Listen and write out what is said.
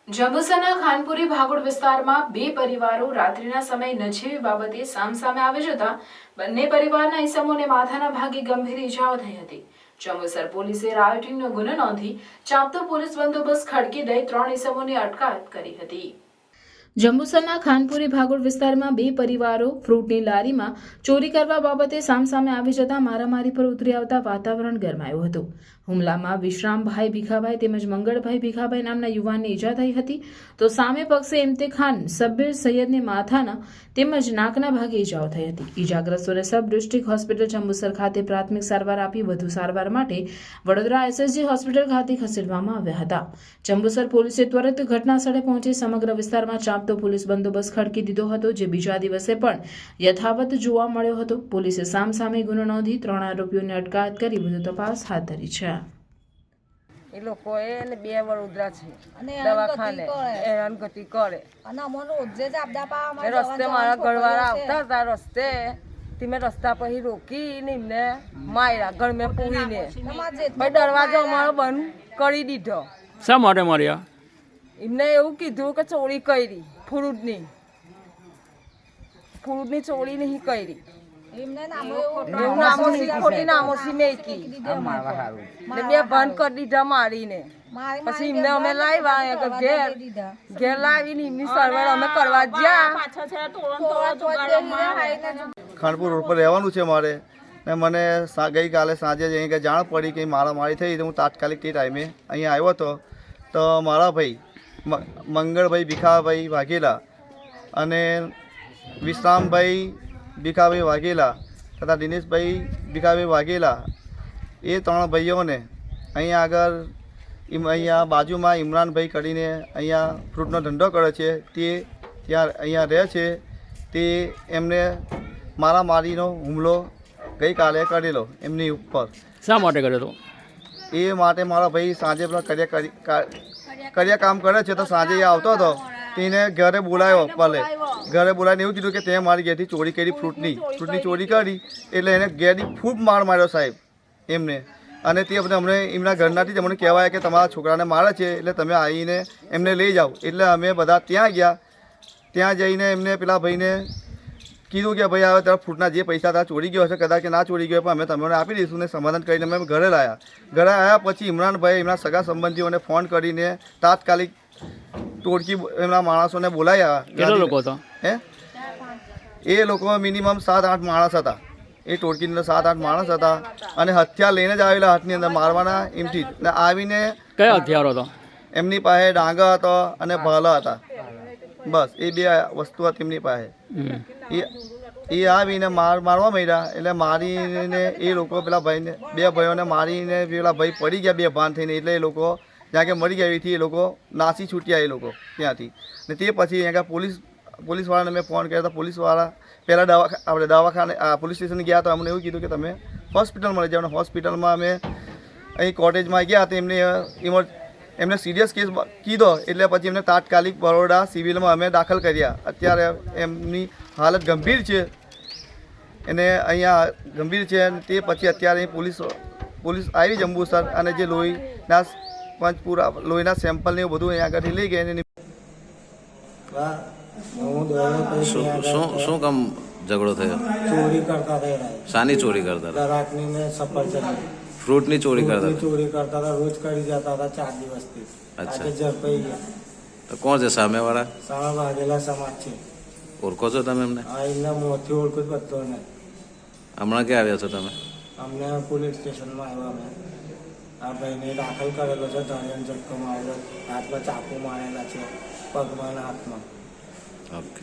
જંબુસરના ખાનપુરી ભાગોળ વિસ્તારમાં બે પરિવારો રાત્રિના સમયે નજીવી બાબતે સામસામે આવી જતા બંને પરિવારના ઈસમોને માથાના ભાગે ગંભીર ઈજાઓ થઈ હતી। જંબુસર પોલીસે રાયોટિંગનો ગુનો નોંધી ચાંપતો પોલીસ બંદોબસ્ત ખડકી દઈ 3 ઈસમોની અટકાયત કરી હતી। જંબુસરના ખાનપુરી ભાગોળ વિસ્તારમાં બે પરિવારો ફ્રૂટની લારીમાં ચોરી કરવા બાબતે સામસામે આવી જતા મારામારી પર ઉતરી આવતા વાતાવરણ ગરમાયું હતું। હુમલામાં વિશ્રામભાઈ ભીખાભાઈ તેમજ મંગળભાઈ ભીખાભાઈ નામના યુવાનને ઈજા થઈ હતી, તો સામે પક્ષે ઇમ્તિખાન સબ્બીર સૈયદને માથાના તેમજ નાકના ભાગે ઈજાઓ થઈ હતી। ઈજાગ્રસ્તોને સબ ડિસ્ટ્રિક્ટ હોસ્પિટલ જંબુસર ખાતે પ્રાથમિક સારવાર આપી વધુ સારવાર માટે વડોદરા SSG હોસ્પિટલ ખાતે ખસેડવામાં આવ્યા હતા। જંબુસર પોલીસે ત્વરિત ઘટના સ્થળે પહોંચી સમગ્ર વિસ્તારમાં ચાંપતો પોલીસ બંદોબસ્ત ખડકી દીધો હતો, જે બીજા દિવસે પણ યથાવત જોવા મળ્યો હતો। પોલીસે સામસામે ગુનો નોંધી 3 આરોપીઓને અટકાયત કરી વધુ તપાસ હાથ ધરી છે। એ લોકોએ ને 2 વડોદરા છે દવાખાને હેરાનગતિ કરે અને અમારો રોજે જ આપદા પાવા રસ્તે મારા ઘરવાળા આવતા હતા રસ્તે તમે રસ્તા પર રોકીને એમને માર્યા ઘર મેં પૂરીને ભાઈ દરવાજો અમારો બંધ કરી દીધો। શા માટે માર્યા? એમને એવું કીધું કે ચોરી કરી ફ્રૂટની ચોરી નહીં કરી ખોટી નામોસી મેકી ને 2 બંધ કરી દીધા મારીને। પછી એમને અમે લાવ્યા ઘેર લાવીને એમની સર્વર અમે કરવા જ્યાં। ખાનપુર રોડ પર રહેવાનું છે મારે ને મને ગઈકાલે સાંજે જ અહીં જાણ પડી કે મારામારી થઈ તો હું તાત્કાલિક તે ટાઈમે અહીંયા આવ્યો હતો। તો મારા ભાઈ મંગળભાઈ ભીખાભાઈ વાઘેલા અને વિશ્રામભાઈ ભીખાભાઈ વાઘેલા તથા દિનેશભાઈ ભીખાભાઈ વાઘેલા એ 3 ભાઈઓને અહીંયા આગળ અહીંયા બાજુમાં ઇમરાનભાઈ કરીને અહીંયા ફ્રૂટનો ધંધો કરે છે તે ત્યાં અહીંયા રહે છે। તે એમને મારામારીનો હુમલો ગઈકાલે કરેલો એમની ઉપર। શા માટે કર્યો હતો? એ માટે મારા ભાઈ સાંજે પેલા કર્યા કામ કરે છે તો સાંજે એ આવતો હતો તેને ઘરે બોલાવ્યો। ભલે ઘરે બોલાવીને એવું કીધું કે તે મારી ઘેરથી ચોરી કરી ફ્રૂટની ચોરી કરી એટલે એને ઘેરથી ખૂબ માર માર્યો સાહેબ એમને। અને તે અમને એમના ઘરનાથી જ અમને કહેવાય કે તમારા છોકરાને મારે છે એટલે તમે આવીને એમને લઈ જાઓ। એટલે અમે બધા ત્યાં ગયા। ત્યાં જઈને એમને પેલા ભાઈને કીધું કે ભાઈ હવે તારા ફ્રૂટના જે પૈસા તારા ચોરી ગયો હશે કદાચ કે ના ચોરી ગયો પણ અમે તમને આપી દઈશું ને સમાધાન કરીને અમે ઘરે લાવ્યા। ઘરે આવ્યા પછી ઇમરાનભાઈ એમના સગા સંબંધીઓને ફોન કરીને તાત્કાલિક ટોળકી એમના માણસોને બોલાવ્યા। કેટલા લોકો હતા? એ લોકો મિનિમમ 7-8 માણસ હતા। એ ટોળકીની અંદર 7-8 માણસ હતા અને હથિયાર લઈને જ આવેલા હાથની અંદર મારવાના એમથી ને આવીને કયા હથિયારો હતા? એમની પાસે ડાંગા હતો અને ભાલા હતા, બસ એ 2 વસ્તુ હતી એમની પાસે। એ આવીને મારવા માંડ્યા એટલે મારીને એ લોકો પેલા ભાઈને 2 ભાઈઓને મારીને પેલા ભાઈ પડી ગયા 2 ભાન થઈને એટલે એ લોકો જ્યાં કે મરી ગયા એથી એ લોકો નાસી છૂટ્યા એ લોકો ત્યાંથી। ને તે પછી અહીંયા પોલીસવાળાને મેં ફોન કર્યો તો પોલીસવાળા પહેલાં આપણે દવાખાને પોલીસ સ્ટેશન ગયા તો અમને એવું કીધું કે તમે હોસ્પિટલમાં લઈ જાઓ। હોસ્પિટલમાં અમે અહીં કોટેજમાં ગયા તો એમને સિરિયસ કેસ કીધો એટલે પછી એમને તાત્કાલિક બરોડા સિવિલમાં અમે દાખલ કર્યા। અત્યારે એમની હાલત ગંભીર છે એને અહીંયા ગંભીર છે અને તે પછી અત્યારે પોલીસ આવી જંબુસર અને જે લોહીના પંચપુરા લોહીના સેમ્પલ ને એવું બધું અહીંયા આગળથી લઈ ગયા। શું કામ ઝઘડો થયો? ચોરી કરતા હતા। શાની ચોરી કરતા હતા? રાતની ને સફરજન ફ્રૂટની ચોરી કરતા હતા? ચોરી કરતા હતા, રોજ કરી જતા હતા 4 દિવસથી। અચ્છા, ઝડપાઈ ગયા। તો કોણ છે સામેવાળા? સામે વાઘેલા સમાજ છે। ઓળખો છો તમે એમને? હા, એમના મોંથી ઓળખું જ બધો ને। હમણાં ક્યાં આવ્યા છો તમે? અમને પોલીસ સ્ટેશનમાં આવ્યા અમે। આ ભાઈને દાખલ કરેલો છે, ધણિયાનો ઝટકો મારેલો, હાથમાં ચાકુ મારેલા છે, પગમાં અને હાથમાં। ઓકે।